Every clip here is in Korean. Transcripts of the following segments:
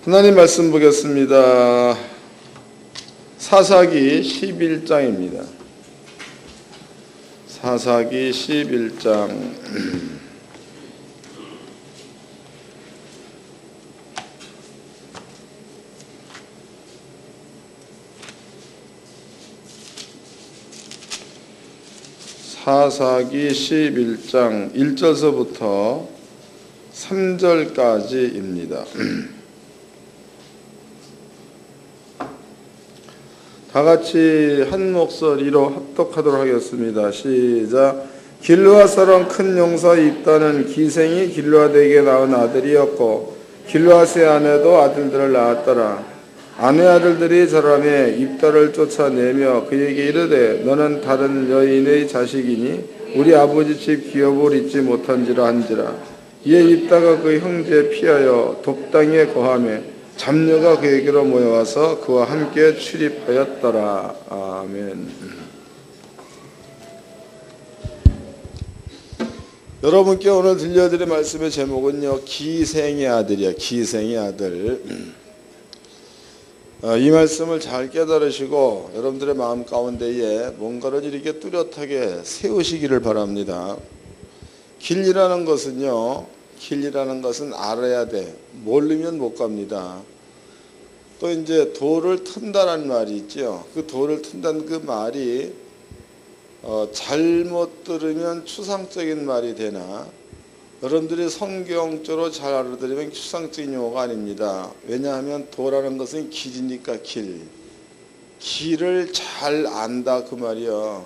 하나님 말씀 보겠습니다. 사사기 11장입니다. 사사기 11장 사사기 11장 1절서부터 3절까지입니다. 다 같이 한 목소리로 합독하도록 하겠습니다. 시작. 길르앗 사람 큰 용사 입다는 기생이 길르앗에게 낳은 아들이었고 길르앗의 아내도 아들들을 낳았더라. 아내 아들들이 저람에 입다를 쫓아내며 그에게 이르되 너는 다른 여인의 자식이니 우리 아버지 집 기업을 잊지 못한지라 한지라. 이에 입다가 그 형제 피하여 돕당에 거하며 잡녀가 그에게로 모여와서 그와 함께 출입하였더라. 아멘. 여러분께 오늘 들려드릴 말씀의 제목은요, 기생의 아들이야. 기생의 아들. 이 말씀을 잘 깨달으시고 여러분들의 마음 가운데에 뭔가를 이렇게 뚜렷하게 세우시기를 바랍니다. 길이라는 것은요, 길이라는 것은 알아야 돼. 모르면 못 갑니다. 또 이제 돌을 튼다는 말이 있죠. 그 돌을 튼다는 그 말이 잘못 들으면 추상적인 말이 되나, 여러분들이 성경적으로 잘 알아들으면 추상적인 용어가 아닙니다. 왜냐하면 도라는 것은 길이니까 길을 잘 안다 그 말이요.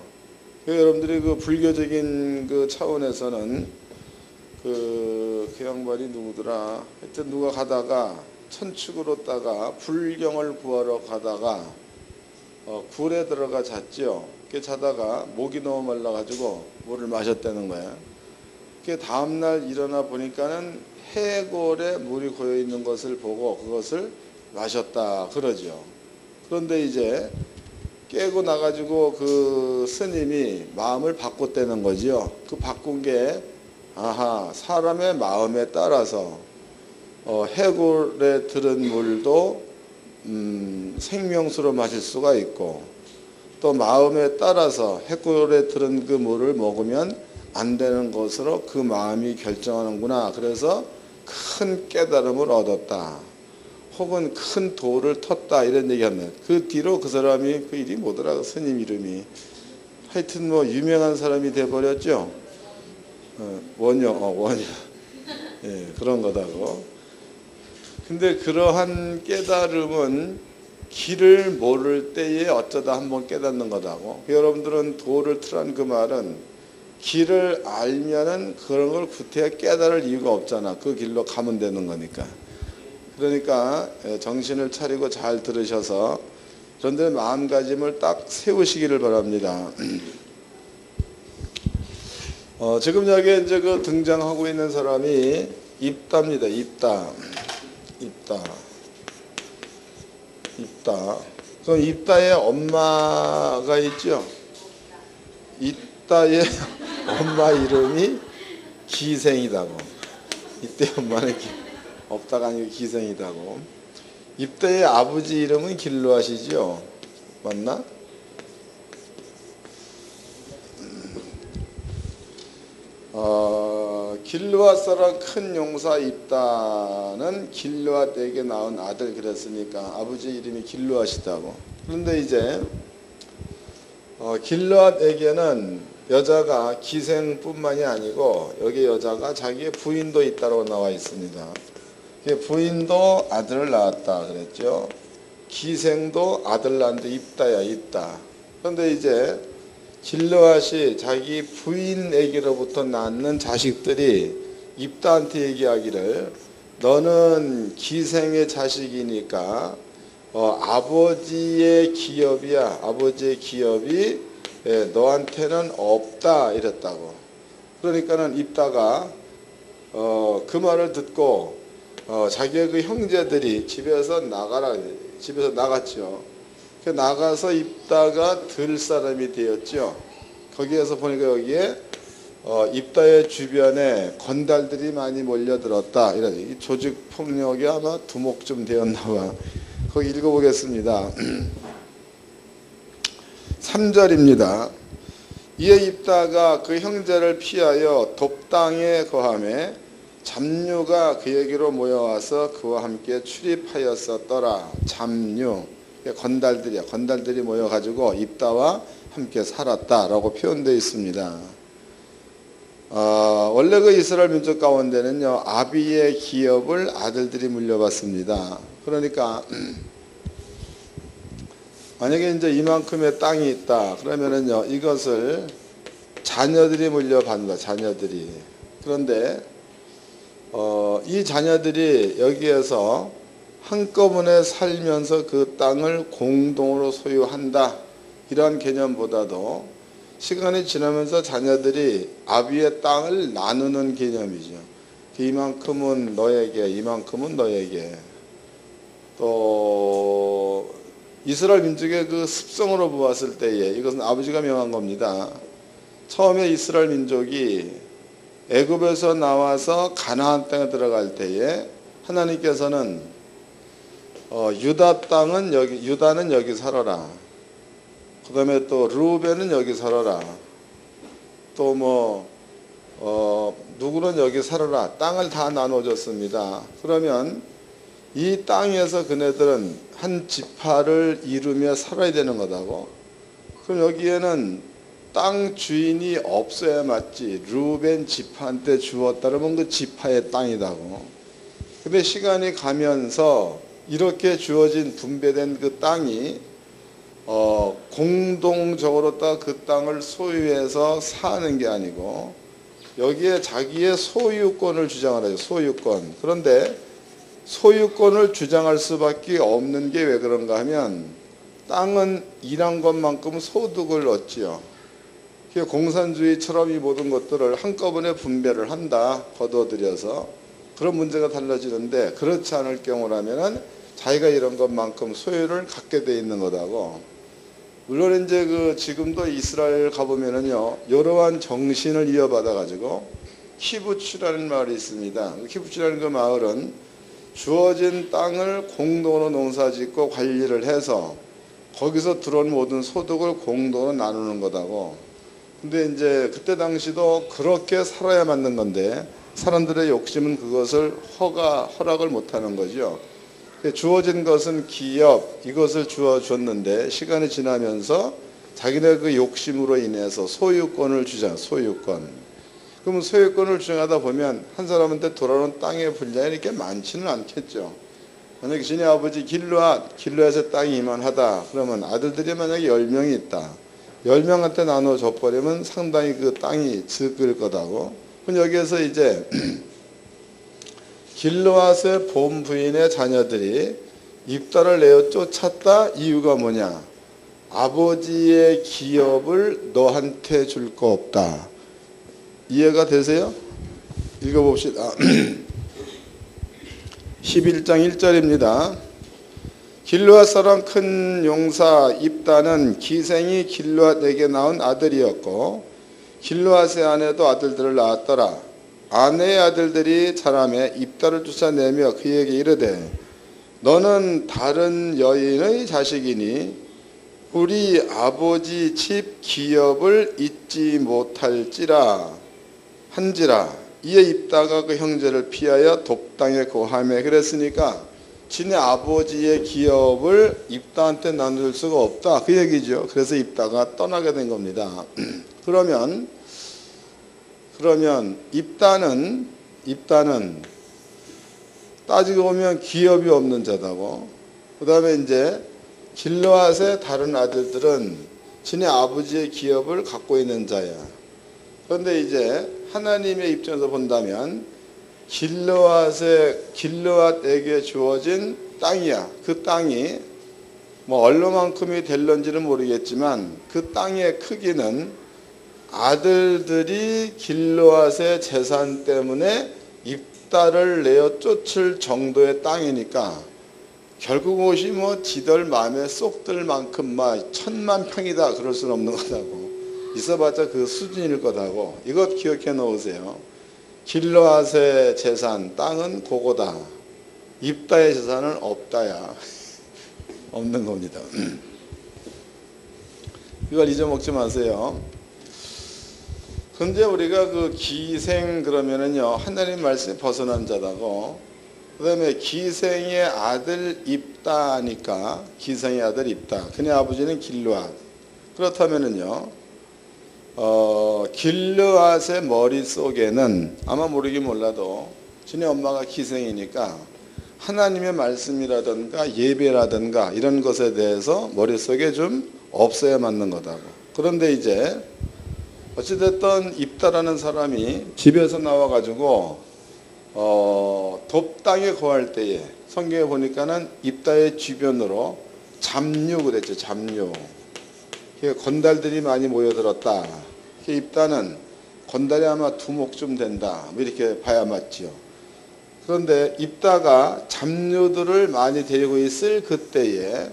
여러분들이 그 불교적인 그 차원에서는 그 양반이 누구더라? 하여튼 누가 가다가 천축으로 따가 불경을 구하러 가다가 굴에 들어가 잤죠. 그 자다가 목이 너무 말라가지고 물을 마셨다는 거야. 그 다음날 일어나 보니까는 해골에 물이 고여 있는 것을 보고 그것을 마셨다 그러죠. 그런데 이제 깨고 나가지고 그 스님이 마음을 바꿨다는 거죠. 그 바꾼 게 사람의 마음에 따라서 해골에 들은 물도 생명수로 마실 수가 있고, 또 마음에 따라서 해골에 들은 그 물을 먹으면 안 되는 것으로 그 마음이 결정하는구나. 그래서 큰 깨달음을 얻었다. 혹은 큰 돌을 텄다. 이런 얘기하면 그 뒤로 그 사람이 그 이름이 뭐더라? 그 스님 이름이. 하여튼 뭐 유명한 사람이 돼버렸죠. 원효. 예, 그런 거다고. 근데 그러한 깨달음은 길을 모를 때에 어쩌다 한번 깨닫는 거다고. 여러분들은 도를 트란 그 말은 길을 알면은 그런 걸 구태여 깨달을 이유가 없잖아. 그 길로 가면 되는 거니까. 그러니까 정신을 차리고 잘 들으셔서 여러분들의 마음가짐을 딱 세우시기를 바랍니다. 지금 여기 이제 그 등장하고 있는 사람이 입다입니다. 입다. 그럼 입다의 엄마가 있죠. 입다의 엄마 이름이 기생이다고. 이때 엄마는 없다가 아니고 기생이다고. 입다의 아버지 이름은 길르앗이죠. 맞나? 길르앗 사람 큰 용사 입다는 길르앗에게 낳은 아들 그랬으니까 아버지 이름이 길르앗이다고. 그런데 이제 길르앗에게는 여자가 기생뿐만이 아니고 여기 여자가 자기의 부인도 있다고 나와 있습니다. 부인도 아들을 낳았다 그랬죠. 기생도 아들 낳는데 입다. 그런데 이제 길르앗이 자기 부인에게로부터 낳는 자식들이 입다한테 얘기하기를 너는 기생의 자식이니까 아버지의 기업이야. 아버지의 기업이 너한테는 없다 이랬다고. 그러니까는 입다가 그 말을 듣고 자기의 그 형제들이 집에서 나갔죠. 나가서 입다가 들 사람이 되었죠. 거기에서 보니까 여기에 입다의 주변에 건달들이 많이 몰려들었다. 이런 이 조직 폭력이 아마 두목쯤 되었나 봐. 거기 읽어보겠습니다. 3절입니다. 이에 입다가 그 형제를 피하여 돕당에 거하매 잡류가 그에게로 모여와서 그와 함께 출입하였었더라. 잡류, 건달들이야. 건달들이 모여가지고 입다와 함께 살았다라고 표현되어 있습니다. 원래 그 이스라엘 민족 가운데는요, 아비의 기업을 아들들이 물려받습니다. 그러니까 만약에 이제 이만큼의 땅이 있다 그러면은요, 이것을 자녀들이 물려받는다. 자녀들이. 그런데 이 자녀들이 여기에서 한꺼번에 살면서 그 땅을 공동으로 소유한다, 이러한 개념보다도 시간이 지나면서 자녀들이 아비의 땅을 나누는 개념이죠. 이만큼은 너에게, 이만큼은 너에게. 또 이스라엘 민족의 그 습성으로 보았을 때에 이것은 아버지가 명한 겁니다. 처음에 이스라엘 민족이 애굽에서 나와서 가나안 땅에 들어갈 때에 하나님께서는 유다 땅은 여기, 유다는 여기 살아라. 그 다음에 또 르우벤은 여기 살아라. 또 누구는 여기 살아라. 땅을 다 나눠줬습니다. 그러면 이 땅에서 그네들은 한 지파를 이루며 살아야 되는 거다고. 그럼 여기에는 땅 주인이 없어야 맞지. 르우벤 지파한테 주었다면 그 지파의 땅이다고. 근데 시간이 가면서 이렇게 주어진 분배된 그 땅이 공동적으로 그 땅을 소유해서 사는 게 아니고 여기에 자기의 소유권을 주장을 해요. 소유권. 그런데 소유권을 주장할 수밖에 없는 게 왜 그런가 하면 땅은 일한 것만큼 소득을 얻지요. 공산주의처럼 이 모든 것들을 한꺼번에 분배를 한다. 거둬들여서. 그런 문제가 달라지는데 그렇지 않을 경우라면은 자기가 이런 것만큼 소유를 갖게 돼 있는 거다고. 물론 이제 지금도 이스라엘 가보면은요, 여러한 정신을 이어받아 가지고 키부츠라는 마을이 있습니다. 키부츠라는 그 마을은 주어진 땅을 공동으로 농사짓고 관리를 해서 거기서 들어온 모든 소득을 공동으로 나누는 거다고. 근데 이제 그때 당시도 그렇게 살아야 맞는 건데 사람들의 욕심은 그것을 허락을 못하는 거죠. 주어진 것은 기업, 이것을 주어줬는데 시간이 지나면서 자기네 그 욕심으로 인해서 소유권을 주장, 소유권. 그러면 소유권을 주장하다 보면 한 사람한테 돌아오는 땅의 분량이 이렇게 많지는 않겠죠. 만약에 지네 아버지 길르앗의 땅이 이만하다. 그러면 아들들이 만약에 10명이 있다. 10명한테 나눠줘 버리면 상당히 그 땅이 적을 거다고. 그럼 여기에서 이제 길르앗의 본부인의 자녀들이 입다를 내어 쫓았다. 이유가 뭐냐? 아버지의 기업을 너한테 줄 거 없다. 이해가 되세요? 읽어봅시다. 11장 1절입니다. 길르앗 사람 큰 용사 입다는 기생이 길르앗에게 낳은 아들이었고 길르앗의 아내도 아들들을 낳았더라. 아내의 아들들이 자라매 입다를 쫓아내며 그에게 이르되 너는 다른 여인의 자식이니 우리 아버지 집 기업을 잊지 못할지라 한지라. 이에 입다가 그 형제를 피하여 돕당에 거하매. 그랬으니까 지네 아버지의 기업을 입다한테 나눌 수가 없다, 그 얘기죠. 그래서 입다가 떠나게 된 겁니다. 그러면 입다는 따지고 보면 기업이 없는 자다고. 그 다음에 이제 길르앗의 다른 아들들은 지네 아버지의 기업을 갖고 있는 자야. 그런데 이제 하나님의 입장에서 본다면 길르앗에게 주어진 땅이야. 그 땅이 얼마만큼이 될런지는 모르겠지만 그 땅의 크기는 아들들이 길르앗의 재산 때문에 입다를 내어 쫓을 정도의 땅이니까 결국 옷이 지들 마음에 쏙 들 만큼 1000만 평이다 그럴 수는 없는 거다고. 있어봤자 그 수준일 거다고. 이것 기억해 놓으세요. 길르앗의 재산, 땅은 고고다. 입다의 재산은 없다야. 없는 겁니다. 이걸 잊어먹지 마세요. 근데 우리가 그 기생 그러면은요, 하나님 말씀에 벗어난 자다고, 그 다음에 기생의 아들 입다니까, 기생의 아들 입다. 그네 아버지는 길르앗. 그렇다면은요, 길르앗의 머릿속에는 아마 모르긴 몰라도 지네 엄마가 기생이니까 하나님의 말씀이라든가 예배라든가 이런 것에 대해서 머릿속에 좀 없어야 맞는 거다고. 그런데 이제 어찌됐든 입다라는 사람이 집에서 나와가지고 돕당에 거할 때에 성경에 보니까는 입다의 주변으로 잡류 그랬죠. 잡류. 건달들이 많이 모여들었다. 입다는 건달이 아마 두목쯤 된다. 이렇게 봐야 맞지요. 그런데 입다가 잡류들을 많이 데리고 있을 그때에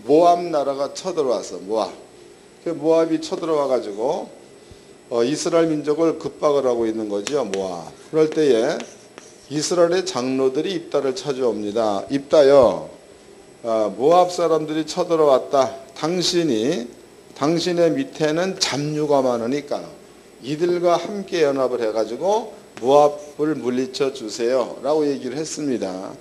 모압 나라가 쳐들어왔어. 모압. 모압이 쳐들어와가지고 이스라엘 민족을 급박을 하고 있는 거죠. 모압. 그럴 때에 이스라엘의 장로들이 입다를 찾아옵니다. 입다여, 모압 사람들이 쳐들어왔다. 당신의 밑에는 잡류가 많으니까 이들과 함께 연합을 해가지고 모압을 물리쳐 주세요 라고 얘기를 했습니다.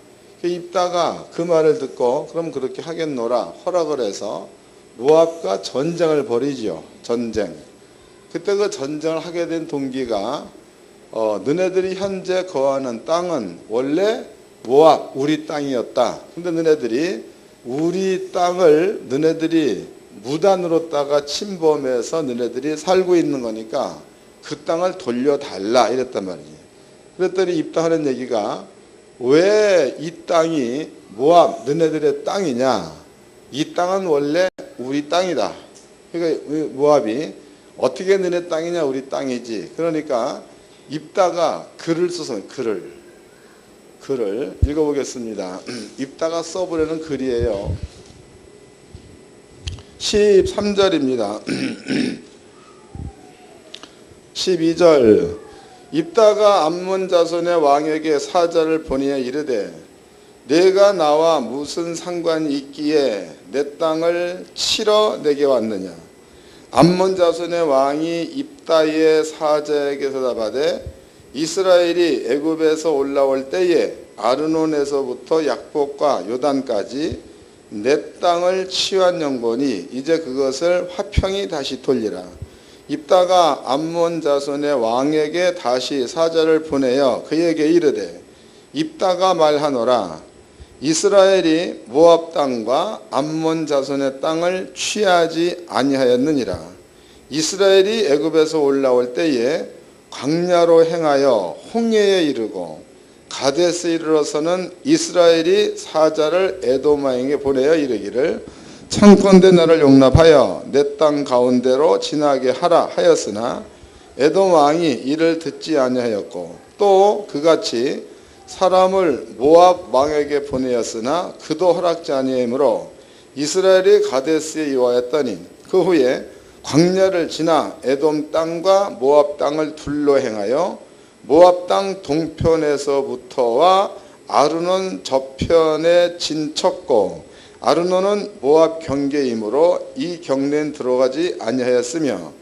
입다가 그 말을 듣고 그럼 그렇게 하겠노라 허락을 해서 모압과 전쟁을 벌이죠. 전쟁. 그때 그 전쟁을 하게 된 동기가 너네들이 현재 거하는 땅은 원래 모압 우리 땅이었다. 근데 너네들이 우리 땅을 너네들이 무단으로다가 침범해서 너네들이 살고 있는 거니까 그 땅을 돌려달라 이랬단 말이에요. 그랬더니 입다하는 얘기가 왜 이 땅이 모압 너네들의 땅이냐. 이 땅은 원래 우리 땅이다. 그러니까 모압이 어떻게 너네 땅이냐 우리 땅이지. 그러니까 입다가 글을 써서 글을 읽어보겠습니다. 입다가 써보려는 글이에요. 13절입니다. 12절 입다가 암몬 자손의 왕에게 사자를 보내어 이르되 내가 나와 무슨 상관이 있기에 내 땅을 치러 내게 왔느냐. 암몬 자손의 왕이 입다의 사자에게 대답하되 이스라엘이 애굽에서 올라올 때에 아르논에서부터 약복과 요단까지 내 땅을 취한 영본이 이제 그것을 화평히 다시 돌리라. 입다가 암몬 자손의 왕에게 다시 사자를 보내어 그에게 이르되 입다가 말하노라. 이스라엘이 모압 땅과 암몬 자손의 땅을 취하지 아니하였느니라. 이스라엘이 애굽에서 올라올 때에 광야로 행하여 홍해에 이르고 가데스에 이르러서는 이스라엘이 사자를 에돔 왕에게 보내어 이르기를 청컨대 나를 용납하여 내 땅 가운데로 지나게 하라 하였으나 에돔 왕이 이를 듣지 아니하였고 또 그같이 사람을 모압 왕에게 보내었으나 그도 허락지 아니하므로 이스라엘이 가데스에 이와였더니 그 후에 광야를 지나 에돔 땅과 모압 땅을 둘러 행하여 모압 땅 동편에서부터와 아르논 저편에 진쳤고 아르논은 모압 경계이므로 이 경내엔 들어가지 아니하였으며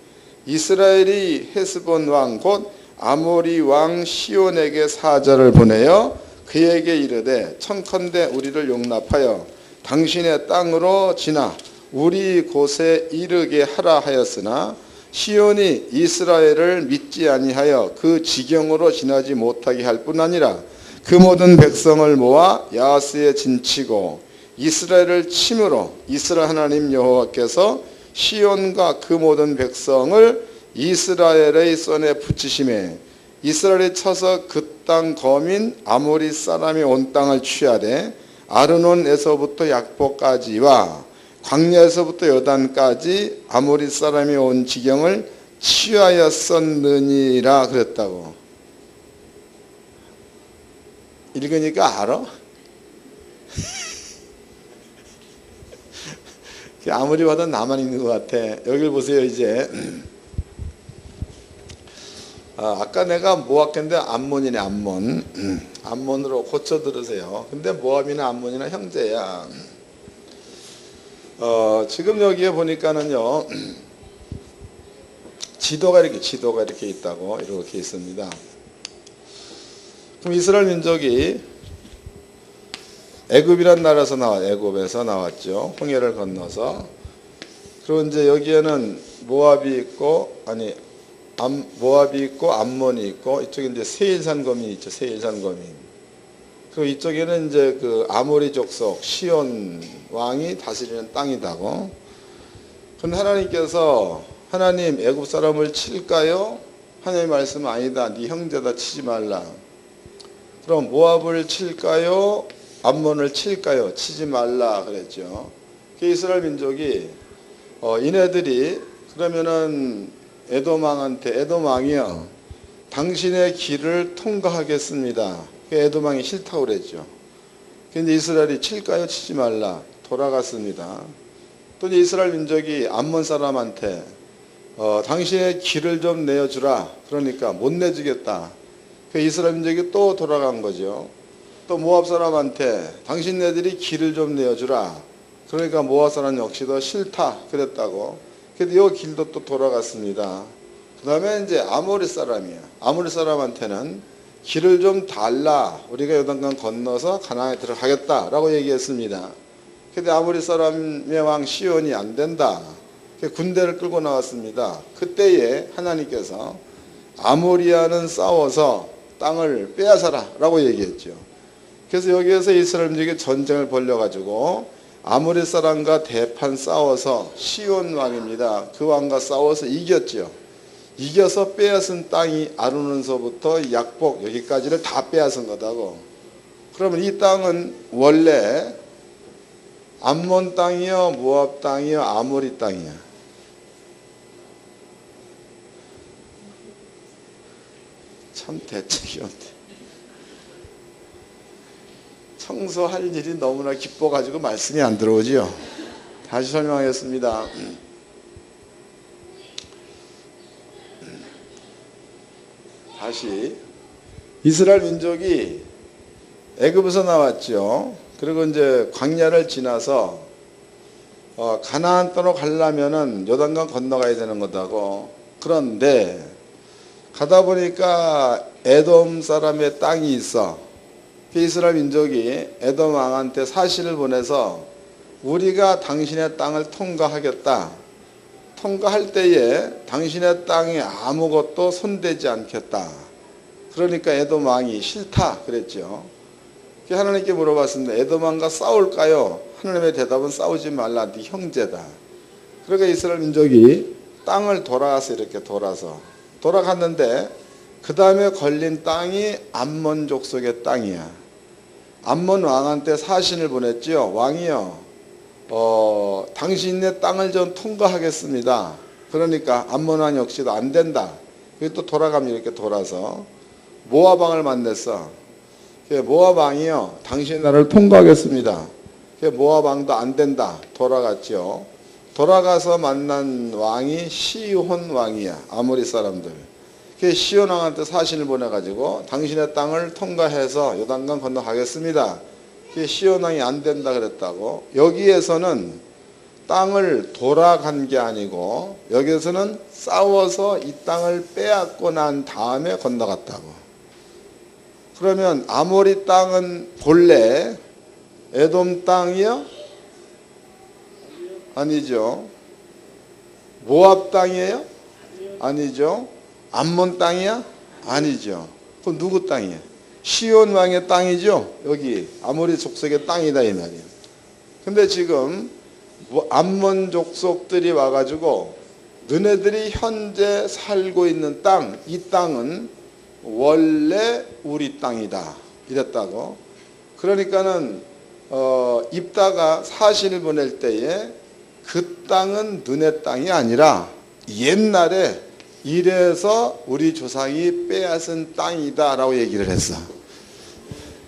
이스라엘이 헤스본 왕 곧 아모리 왕 시온에게 사자를 보내어 그에게 이르되 청컨대 우리를 용납하여 당신의 땅으로 지나 우리 곳에 이르게 하라 하였으나 시온이 이스라엘을 믿지 아니하여 그 지경으로 지나지 못하게 할 뿐 아니라 그 모든 백성을 모아 야하스에 진치고 이스라엘을 침으로 이스라엘 하나님 여호와께서 시온과 그 모든 백성을 이스라엘의 손에 붙이심에 이스라엘이 쳐서 그 땅 거민 아모리 사람이 온 땅을 취하되 아르논에서부터 약보까지와 광야에서부터 요단까지 아모리 사람이 온 지경을 취하였었느니라 그랬다고. 읽으니까 알아? 아무리 봐도 나만 읽는 것 같아. 여기를 보세요. 이제 아까 내가 모압인데 암몬이네, 암몬. 암몬으로 고쳐 들으세요. 근데 모압이나 암몬이나 형제야. 지금 여기에 보니까는요, 지도가 이렇게 있다고, 이렇게 있습니다. 그럼 이스라엘 민족이 애굽이란 나라에서 애굽에서 나왔죠. 홍해를 건너서. 그리고 이제 여기에는 모압이 있고, 모압이 있고, 암몬이 있고, 이쪽에 이제 세일산 거민이 있죠. 세일산 거민. 그리고 이쪽에는 이제 그 아모리 족속 시온 왕이 다스리는 땅이다고. 그런데 하나님께서 하나님 애굽 사람을 칠까요? 하나님의 말씀은 아니다. 네 형제다, 치지 말라. 그럼 모압을 칠까요? 암몬을 칠까요? 치지 말라 그랬죠. 이스라엘 민족이 이네들이 그러면은 에돔 왕이요, 당신의 길을 통과하겠습니다. 에돔 왕이 싫다고 그랬죠. 근데 이스라엘이 칠까요? 치지 말라. 돌아갔습니다. 또 이스라엘 민족이 암몬 사람한테 당신의 길을 좀 내어주라. 그러니까 못 내주겠다. 이스라엘 민족이 또 돌아간 거죠. 또 모압 사람한테 당신네들이 길을 좀 내어주라. 그러니까 모압 사람 역시도 싫다 그랬다고. 그래도 이 길도 또 돌아갔습니다. 그 다음에 이제 아모리 사람이야. 아모리 사람한테는 길을 좀 달라. 우리가 요단강 건너서 가나안에 들어가겠다라고 얘기했습니다. 그런데 아모리 사람의 왕 시온이 안 된다. 군대를 끌고 나왔습니다. 그때에 하나님께서 아모리아는 싸워서 땅을 빼앗아라 라고 얘기했죠. 그래서 여기에서 이스라엘 민족이 전쟁을 벌려가지고 아모리 사람과 대판 싸워서 시온 왕입니다. 그 왕과 싸워서 이겼죠. 이겨서 빼앗은 땅이 아르논서부터 약복 여기까지를 다 빼앗은 거다고. 그러면 이 땅은 원래 암몬 땅이요, 모압 땅이요, 아모리 땅이야. 참 대책이 없네. 청소할 일이 너무나 기뻐가지고 말씀이 안 들어오지요. 다시 설명하겠습니다. 다시 이스라엘 민족이 애굽에서 나왔죠. 그리고 이제 광야를 지나서 가나안 땅으로 가려면은 요단강 건너가야 되는 거다고. 그런데 가다 보니까 에돔 사람의 땅이 있어. 이스라엘 민족이 에돔 왕한테 사신을 보내서 우리가 당신의 땅을 통과하겠다. 통과할 때에 당신의 땅에 아무것도 손대지 않겠다. 그러니까 에돔 왕이 싫다 그랬죠. 하나님께 물어봤습니다. 에돔 왕과 싸울까요? 하나님의 대답은 싸우지 말라. 네 형제다. 그러니까 이스라엘 민족이 땅을 돌아가서 이렇게 돌아갔는데 그 다음에 걸린 땅이 암몬 족속의 땅이야. 암몬 왕한테 사신을 보냈지요. 왕이요, 당신의 땅을 좀 통과하겠습니다. 그러니까 암몬 왕 역시도 안 된다. 그리고 또 돌아가면 이렇게 돌아서 모압 왕을 만났어. 모압 왕이요, 당신의 나라를 통과하겠습니다. 모압 왕도 안 된다. 돌아갔죠. 돌아가서 만난 왕이 시혼 왕이야. 아모리 사람들. 시온 왕한테 사신을 보내가지고 당신의 땅을 통과해서 요단강 건너가겠습니다. 시온 왕이 안 된다 그랬다고. 여기에서는 땅을 돌아간 게 아니고 여기에서는 싸워서 이 땅을 빼앗고 난 다음에 건너갔다고. 그러면 아모리 땅은 본래 에돔 땅이요? 아니죠. 모압 땅이에요? 아니죠. 암몬 땅이야? 아니죠. 그럼 누구 땅이야? 시온 왕의 땅이죠. 여기 아모리 족속의 땅이다 이 말이에요. 근데 지금 암몬 족속들이 와가지고 너네들이 현재 살고 있는 땅, 이 땅은 원래 우리 땅이다 이랬다고. 그러니까는 입다가 사신을 보낼 때에 그 땅은 너네 땅이 아니라 옛날에 이래서 우리 조상이 빼앗은 땅이다 라고 얘기를 했어.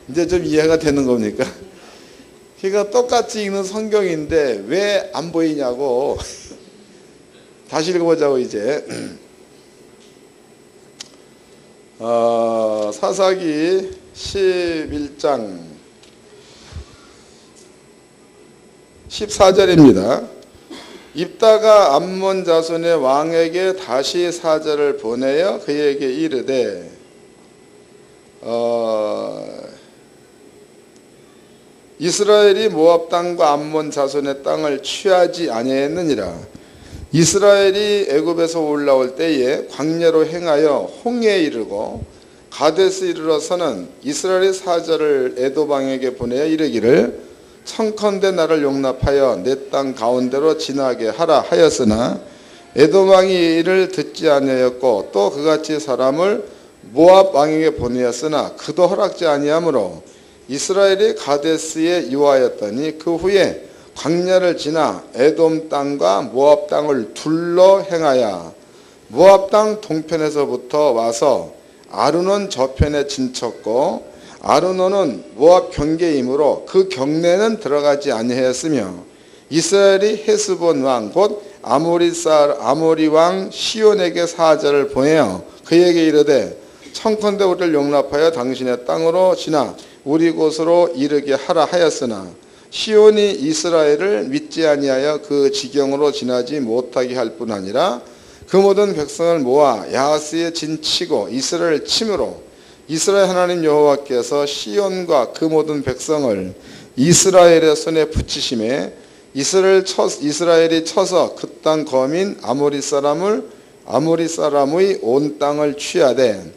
이제 좀 이해가 되는 겁니까? 그러니까 똑같이 읽는 성경인데 왜 안 보이냐고. 다시 읽어보자고 이제. 사사기 11장 14절입니다. 입다가 암몬 자손의 왕에게 다시 사절을 보내어 그에게 이르되 이스라엘이 모압 땅과 암몬 자손의 땅을 취하지 아니했느니라. 이스라엘이 애굽에서 올라올 때에 광야로 행하여 홍해에 이르고 가데스 이르러서는 이스라엘의 사절을 에돔 왕에게 보내어 이르기를 청컨대 나를 용납하여 내 땅 가운데로 지나게 하라 하였으나 에돔 왕이 이를 듣지 아니하였고 또 그같이 사람을 모압 왕에게 보내었으나 그도 허락지 아니하므로 이스라엘이 가데스에 유하였더니 그 후에 광야를 지나 에돔 땅과 모압 땅을 둘러 행하여 모압 땅 동편에서부터 와서 아르논 저편에 진쳤고 아르논은 모압 경계이므로 그 경내는 들어가지 아니하였으며 이스라엘이 헤스본 왕 곧 아모리 왕 시온에게 사절을 보내어 그에게 이르되 청컨대 우리를 용납하여 당신의 땅으로 지나 우리 곳으로 이르게 하라 하였으나 시온이 이스라엘을 믿지 아니하여 그 지경으로 지나지 못하게 할 뿐 아니라 그 모든 백성을 모아 야하스에 진치고 이스라엘 침으로 이스라엘 하나님 여호와께서 시온과 그 모든 백성을 이스라엘의 손에 붙이심에 이스라엘이 쳐서 그 땅 거민 아모리 사람의 온 땅을 취하되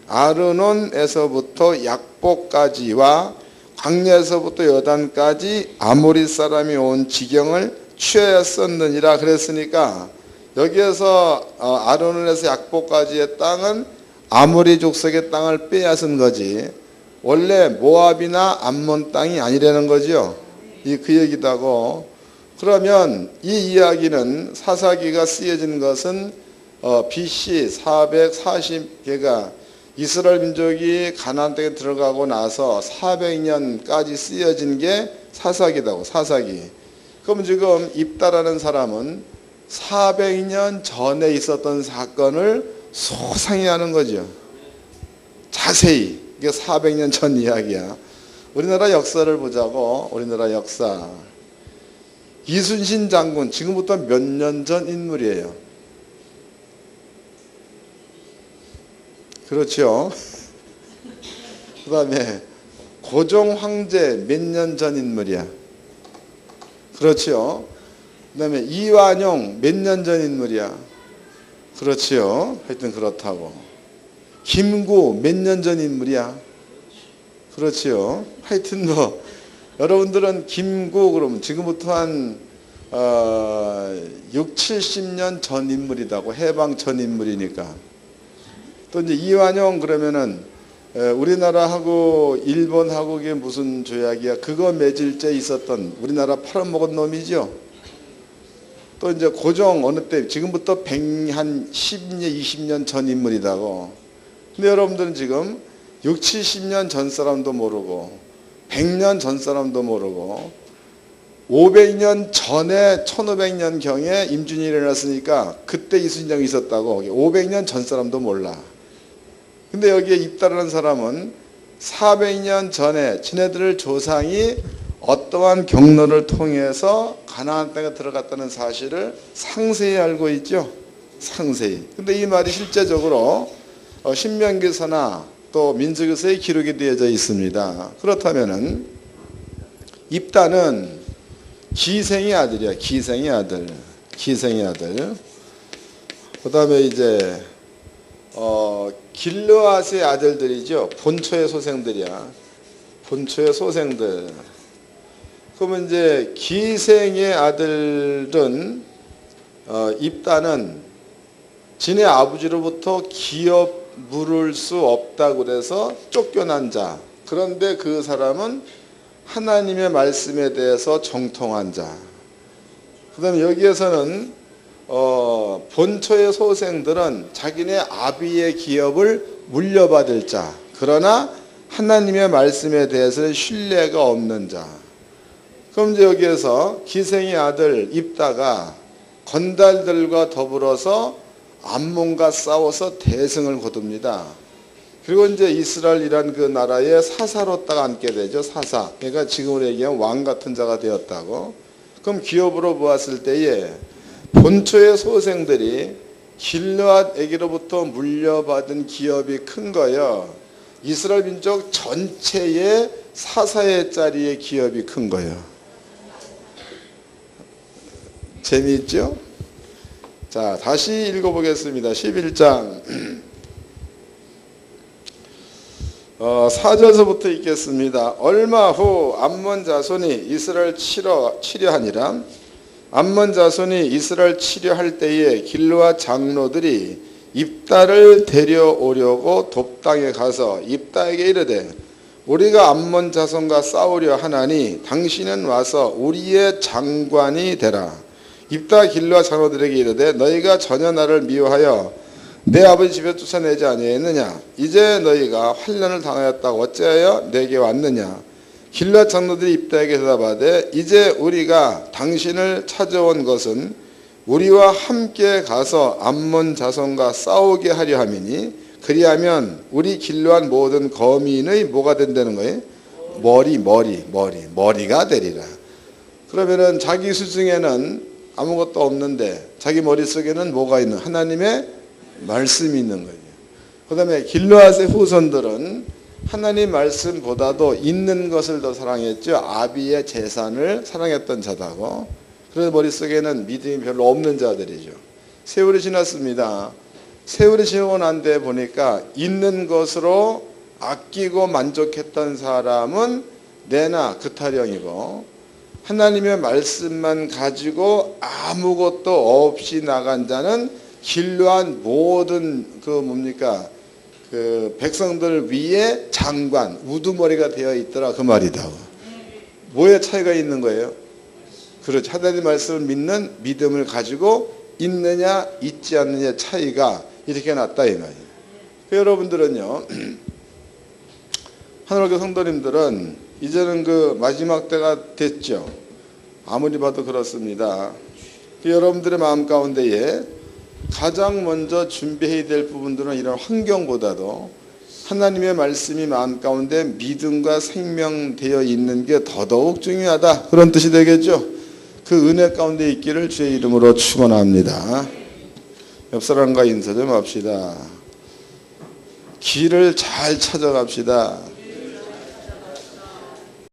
아르논에서부터 약복까지와 광야에서부터 여단까지 아모리 사람이 온 지경을 취하였었느니라. 그랬으니까 여기에서 아르논에서 약복까지의 땅은 아모리 족속의 땅을 빼앗은 거지 원래 모압이나 암몬 땅이 아니라는 거죠. 그 얘기도 하고, 그러면 이 이야기는 사사기가 쓰여진 것은 BC 440개가 이스라엘 민족이 가나안 땅에 들어가고 나서 400년까지 쓰여진 게 사사기다고. 사사기. 그럼 지금 입다라는 사람은 400년 전에 있었던 사건을 소상히 하는 거죠. 자세히. 이게 400년 전 이야기야. 우리나라 역사를 보자고. 우리나라 역사. 이순신 장군 지금부터 몇 년 전 인물이에요. 그렇죠. 그 다음에 고종 황제 몇 년 전 인물이야. 그렇죠. 그 다음에 이완용 몇 년 전 인물이야. 그렇죠. 하여튼 그렇다고. 김구 몇 년 전 인물이야. 그렇죠. 하여튼 뭐 여러분들은 김구 그러면 지금부터 한 6, 70년 전 인물이다고. 해방 전 인물이니까. 또 이제 이완용 그러면은 우리나라하고 일본하고 이게 무슨 조약이야? 그거 맺을 때 있었던 우리나라 팔아먹은 놈이죠. 또 이제 고종 어느 때 지금부터 100한 10년 20년 전 인물이다고. 근데 여러분들은 지금 6, 70년 전 사람도 모르고 100년 전 사람도 모르고 500년 전에 1500년 경에 임진이 일어났으니까 그때 이순신장이 있었다고. 500년 전 사람도 몰라. 근데 여기에 입다라는 사람은 400년 전에 지네들 조상이 어떠한 경로를 통해서 가나안 땅에 들어갔다는 사실을 상세히 알고 있죠. 상세히. 근데 이 말이 실제적으로 신명기서나 또 민수기서에 기록이 되어져 있습니다. 그렇다면은 입다는 기생의 아들이야. 기생의 아들. 기생의 아들. 그 다음에 이제 길르앗의 아들들이죠. 본초의 소생들이야. 본초의 소생들. 그러면 이제 기생의 아들은 입다는 지네 아버지로부터 기업 물을 수 없다고 그래서 쫓겨난 자. 그런데 그 사람은 하나님의 말씀에 대해서 정통한 자. 그 다음에 여기에서는 본초의 소생들은 자기네 아비의 기업을 물려받을 자. 그러나 하나님의 말씀에 대해서는 신뢰가 없는 자. 그럼 이제 여기에서 기생의 아들 입다가 건달들과 더불어서 암몬과 싸워서 대승을 거둡니다. 그리고 이제 이스라엘이란 그 나라의 사사로 딱 앉게 되죠. 사사. 그러니까 지금으로 얘기하면 왕 같은 자가 되었다고. 그럼 기업으로 보았을 때에 본초의 소생들이 길르앗에게로부터 물려받은 기업이 큰 거예요. 이스라엘 민족 전체의 사사의 자리의 기업이 큰 거예요. 재미있죠? 자, 다시 읽어보겠습니다. 11장 4절서부터 읽겠습니다. 얼마 후 암몬 자손이 이스라엘 치려하니라. 암몬 자손이 이스라엘 치려할 때에 길르앗 장로들이 입다를 데려오려고 돕당에 가서 입다에게 이르되 우리가 암몬 자손과 싸우려 하나니 당신은 와서 우리의 장관이 되라. 입다 길르앗 장로들에게 이르되 너희가 전혀 나를 미워하여 내 아버지 집에 쫓아내지 아니하였느냐. 이제 너희가 환난을 당하였다고 어찌하여 내게 왔느냐. 길르앗 장로들이 입다에게 대답하되 이제 우리가 당신을 찾아온 것은 우리와 함께 가서 암몬 자손과 싸우게 하려 함이니 그리하면 우리 길르앗 모든 거민의 뭐가 된다는 거예요? 머리가 되리라. 그러면은 자기 수중에는 아무것도 없는데 자기 머릿속에는 뭐가 있는? 하나님의 말씀이 있는 거예요. 그 다음에 길르앗의 후손들은 하나님 말씀보다도 있는 것을 더 사랑했죠. 아비의 재산을 사랑했던 자다고. 그래서 머릿속에는 믿음이 별로 없는 자들이죠. 세월이 지났습니다. 세월이 지나고 난 데 보니까 있는 것으로 아끼고 만족했던 사람은 내나 그타령이고 하나님의 말씀만 가지고 아무것도 없이 나간 자는 길르앗 모든 그 백성들 위에 장관, 우두머리가 되어 있더라 그 말이다. 뭐에 차이가 있는 거예요? 그렇죠. 하나님 말씀을 믿는 믿음을 가지고 있느냐 있지 않느냐 차이가 이렇게 났다 이 말이에요. 여러분들은요, 하늘교회 성도님들은 이제는 그 마지막 때가 됐죠. 아무리 봐도 그렇습니다. 여러분들의 마음 가운데에 가장 먼저 준비해야 될 부분들은 이런 환경보다도 하나님의 말씀이 마음 가운데 믿음과 생명되어 있는 게 더더욱 중요하다. 그런 뜻이 되겠죠. 그 은혜 가운데 있기를 주의 이름으로 축원합니다. 옆 사람과 인사 좀 합시다. 길을 잘 찾아갑시다.